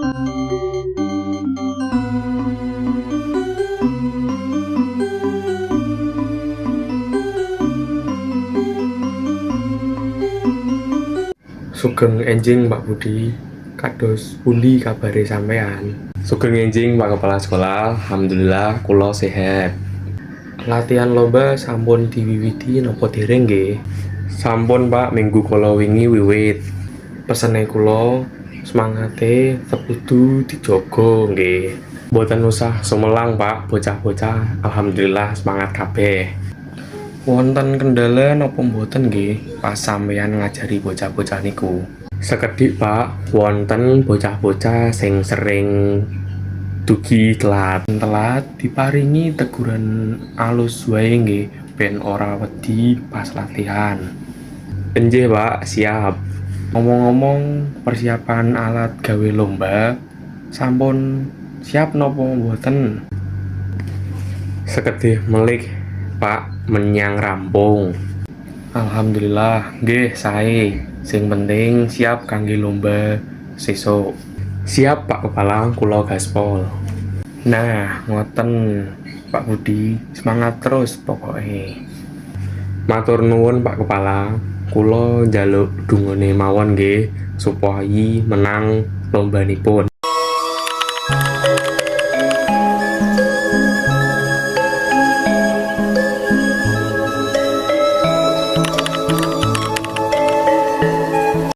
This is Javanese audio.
Sugeng enjing Pak Budi, kados pundi kabare sampean? Sugeng enjing Pak Kepala Sekolah, alhamdulillah kula sehat. Latihan lomba sampun diwiwiti napa dereng nggih? Sampun Pak, minggu kala wingi wiwit. Pesene kula semangate kudu dijaga nggih. Mboten usah sumelang Pak, bocah-bocah alhamdulillah semangat kabeh. Wonten kendala napa mboten nggih pas sampeyan ngajari bocah-bocah niku? Sekedhik Pak, wonten bocah-bocah sing sering dugi telat. Telat diparingi teguran alus wae nggih ben ora wedi pas latihan. Enjih Pak, siap. Ngomong-ngomong persiapan alat gawe lomba sampun siap napa mboten? Sekedhik melik Pak, menyang rampung. Alhamdulillah nggih sae. Sing penting siap kangge lomba sesuk. Siap Pak Kepala, kula gaspol. Nah, ngoten Pak Budi, semangat terus pokoknya. Matur nuwun Pak Kepala, kula njaluk dungane mawon nggih supaya menang lombanipun.